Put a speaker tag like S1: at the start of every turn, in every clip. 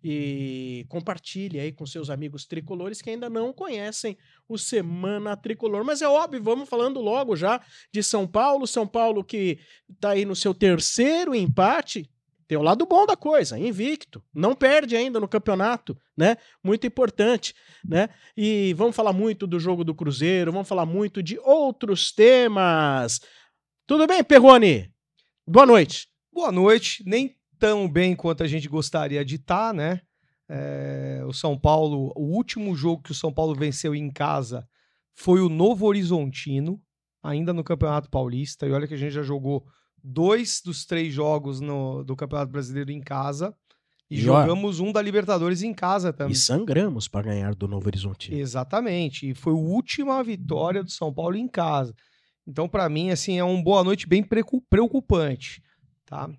S1: e compartilhe aí com seus amigos tricolores que ainda não conhecem o Semana Tricolor. Mas é óbvio, vamos falando logo já de São Paulo que tá aí no seu terceiro empate. Tem o lado bom da coisa, invicto, não perde ainda no campeonato, né? Muito importante, né? E vamos falar muito do jogo do Cruzeiro, vamos falar muito de outros temas. Tudo bem, Perrone? Boa noite.
S2: Boa noite, nem tão bem quanto a gente gostaria de estar, né? O São Paulo, o último jogo que o São Paulo venceu em casa foi o Novo Horizontino, ainda no Campeonato Paulista, e olha que a gente já jogou 2 dos 3 jogos do Campeonato Brasileiro em casa e jogamos um da Libertadores em casa também.
S1: E sangramos para ganhar do Novo Horizontino.
S2: Exatamente, e foi a última vitória do São Paulo em casa. Então, para mim, assim, é uma boa noite bem preocupante, tá?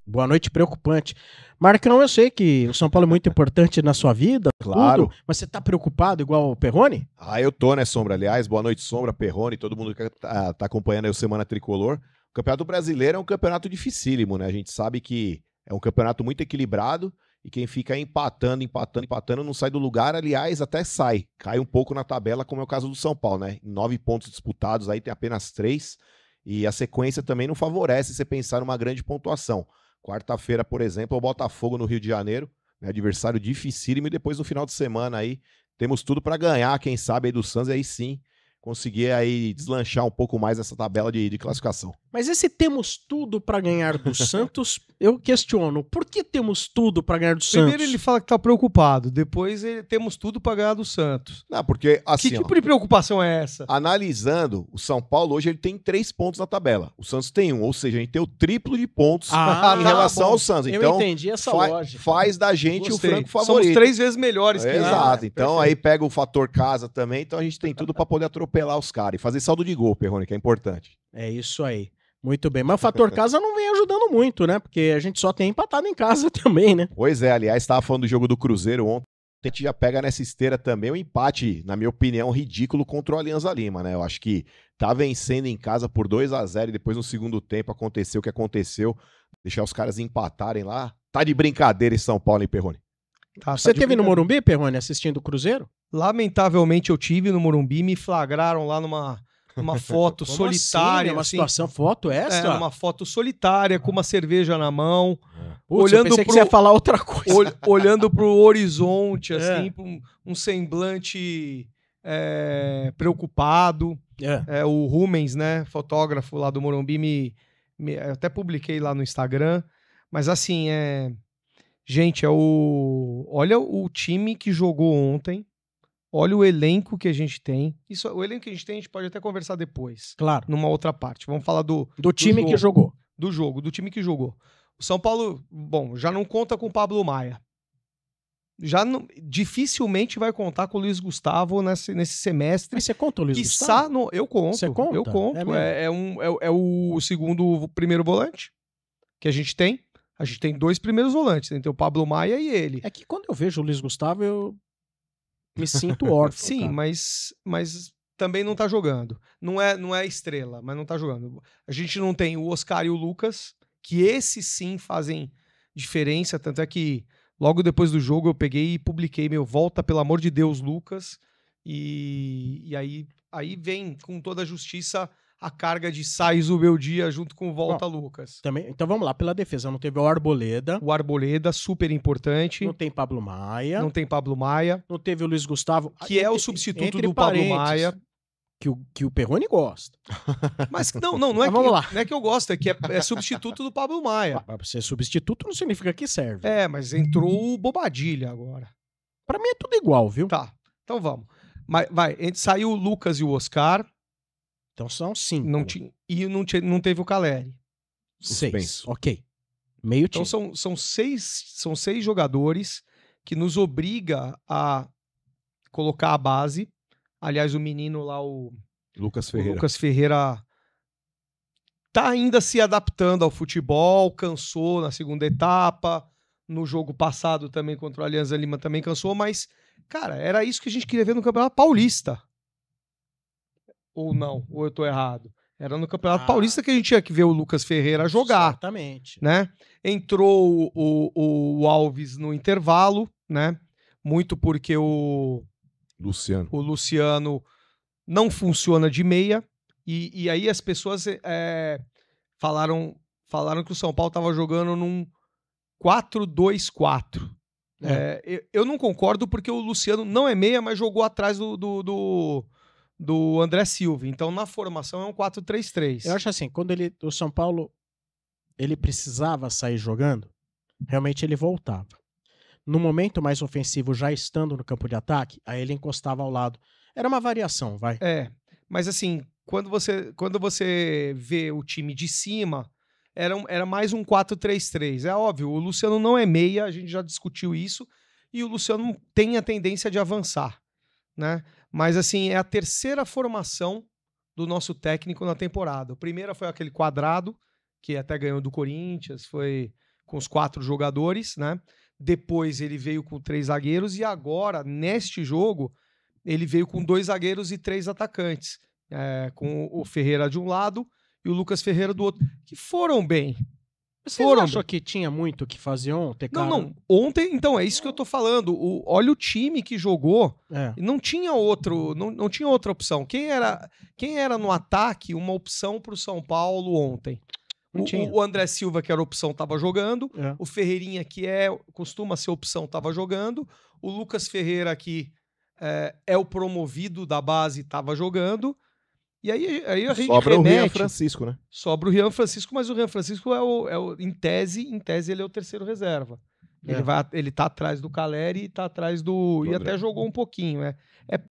S1: Boa noite preocupante. Marcão, eu sei que o São Paulo é muito importante na sua vida,
S3: claro.
S1: Tudo, mas você tá preocupado igual o Perrone?
S3: Eu tô, né, Sombra? Aliás, boa noite, Sombra, Perrone, todo mundo que tá acompanhando aí o Semana Tricolor. O Campeonato Brasileiro é um campeonato dificílimo, né? A gente sabe que é um campeonato muito equilibrado e quem fica empatando não sai do lugar, aliás, até sai. Cai um pouco na tabela, como é o caso do São Paulo, né? Em 9 pontos disputados, aí tem apenas 3 e a sequência também não favorece você pensar numa grande pontuação. Quarta-feira, por exemplo, o Botafogo no Rio de Janeiro, né? Adversário dificílimo, e depois no final de semana aí temos tudo para ganhar, quem sabe aí do Santos, e aí sim conseguir aí deslanchar um pouco mais essa tabela de classificação.
S1: Mas esse temos tudo para ganhar do Santos, eu questiono, por que temos tudo para ganhar do Santos?
S2: Primeiro ele fala que tá preocupado, depois temos tudo para ganhar do Santos.
S3: Não, porque assim,
S2: que tipo de preocupação é essa?
S3: Analisando, o São Paulo hoje ele tem 3 pontos na tabela, o Santos tem 1, ou seja, a gente tem o triplo de pontos em relação ao Santos. Então,
S1: eu entendi essa lógica.
S3: Faz da gente
S2: Gostei.
S3: O franco favorito.
S2: Somos 3 vezes melhores que
S3: Exato, então
S2: perfeito.
S3: Aí pega o fator casa também, então a gente tem tudo para poder atropelar os caras e fazer saldo de gol, Perrone, que é importante.
S1: É isso aí. Muito bem, mas o fator casa não vem ajudando muito, né? Porque a gente só tem empatado em casa também, né?
S3: Pois é, aliás, estava falando do jogo do Cruzeiro ontem, a gente já pega nessa esteira também o empate, na minha opinião, ridículo contra o Alianza Lima, né? Eu acho que tá vencendo em casa por 2-0 e depois no segundo tempo aconteceu o que aconteceu, deixar os caras empatarem lá. Tá de brincadeira em São Paulo, hein, Perrone?
S1: Você teve no Morumbi, Perrone, assistindo o Cruzeiro?
S2: Lamentavelmente eu tive no Morumbi, me flagraram lá numa foto solitária.
S1: Assim, uma situação, foto essa?
S2: Uma foto solitária, com uma cerveja na mão.
S1: Putz, eu pensei que você ia falar outra coisa.
S2: Olhando pro horizonte, assim, um semblante preocupado. O Rumens, né, fotógrafo lá do Morumbi, eu até publiquei lá no Instagram. Mas assim, gente, olha o time que jogou ontem. Olha o elenco que a gente tem. O elenco que a gente pode até conversar depois.
S1: Claro.
S2: Numa outra parte. Vamos falar do
S1: time que jogou.
S2: Do time que jogou. O São Paulo, já não conta com o Pablo Maia. Dificilmente vai contar com o Luiz Gustavo nesse semestre.
S1: Mas você conta o Luiz Gustavo?
S2: Eu conto.
S1: Você conta?
S2: Eu conto. É o primeiro volante que a gente tem. A gente tem 2 primeiros volantes. Tem o Pablo Maia e ele.
S1: É que quando eu vejo o Luiz Gustavo, eu me sinto órfão.
S2: Sim,
S1: cara.
S2: mas também não tá jogando. Não é estrela, mas não tá jogando. A gente não tem o Oscar e o Lucas, que esses sim fazem diferença, tanto é que logo depois do jogo eu peguei e publiquei volta, pelo amor de Deus, Lucas, e aí vem com toda a justiça a carga de sais o meu dia junto com volta, Lucas.
S1: Também, então vamos lá, pela defesa, não teve o Arboleda.
S2: O Arboleda, super importante.
S1: Não tem Pablo Maia.
S2: Não
S1: teve o Luiz Gustavo.
S2: Que é o substituto do Pablo Maia.
S1: Que o Perrone gosta.
S2: Mas não é não é que eu gosto, é que é substituto do Pablo Maia.
S1: Pra ser substituto não significa que serve.
S2: Mas entrou o Bobadilha agora.
S1: Pra mim é tudo igual, viu?
S2: Tá, então vamos. Mas saiu o Lucas e o Oscar.
S1: Então são 5.
S2: Não teve o Caleri.
S1: 6. Ok. Meio time.
S2: Então são 6 jogadores que nos obriga a colocar a base. Aliás, o menino lá, o
S3: Lucas
S2: Ferreira tá ainda se adaptando ao futebol, cansou na segunda etapa, no jogo passado também contra o Alianza Lima também cansou, mas, cara, era isso que a gente queria ver no Campeonato Paulista. Ou não? Ou eu tô errado? Era no Campeonato Paulista que a gente tinha que ver o Lucas Ferreira jogar.
S1: Exatamente.
S2: Né? Entrou o Alves no intervalo, né? Muito porque o Luciano não funciona de meia, e aí as pessoas falaram que o São Paulo estava jogando num 4-2-4. Eu não concordo porque o Luciano não é meia, mas jogou atrás do André Silva. Então, na formação, é um 4-3-3.
S1: Eu acho assim, quando o São Paulo ele precisava sair jogando, realmente ele voltava. No momento mais ofensivo, já estando no campo de ataque, aí ele encostava ao lado. Era uma variação, vai.
S2: Mas assim, quando você vê o time de cima, era mais um 4-3-3. É óbvio, o Luciano não é meia, a gente já discutiu isso, e o Luciano tem a tendência de avançar, né? Mas assim, é a terceira formação do nosso técnico na temporada. A primeira foi aquele quadrado, que até ganhou do Corinthians, foi com os 4 jogadores, né? Depois ele veio com 3 zagueiros, e agora, neste jogo, ele veio com 2 zagueiros e 3 atacantes, com o Ferreira de um lado e o Lucas Ferreira do outro, que foram bem.
S1: Você não achou que tinha muito o que fazer ontem, cara?
S2: Não. Ontem, então, é isso que eu tô falando. Olha o time que jogou. Não tinha não tinha outra opção. Quem era no ataque uma opção pro São Paulo ontem? O André Silva, que era opção, estava jogando. O Ferreirinha, que costuma ser opção, estava jogando. O Lucas Ferreira, que é o promovido da base, estava jogando. E aí a gente
S3: sobra o Rian Francisco, né?
S2: Sobra o Rian Francisco, mas o Rian Francisco em tese ele é o terceiro reserva. Ele tá atrás do Caleri e tá atrás do... E até jogou um pouquinho.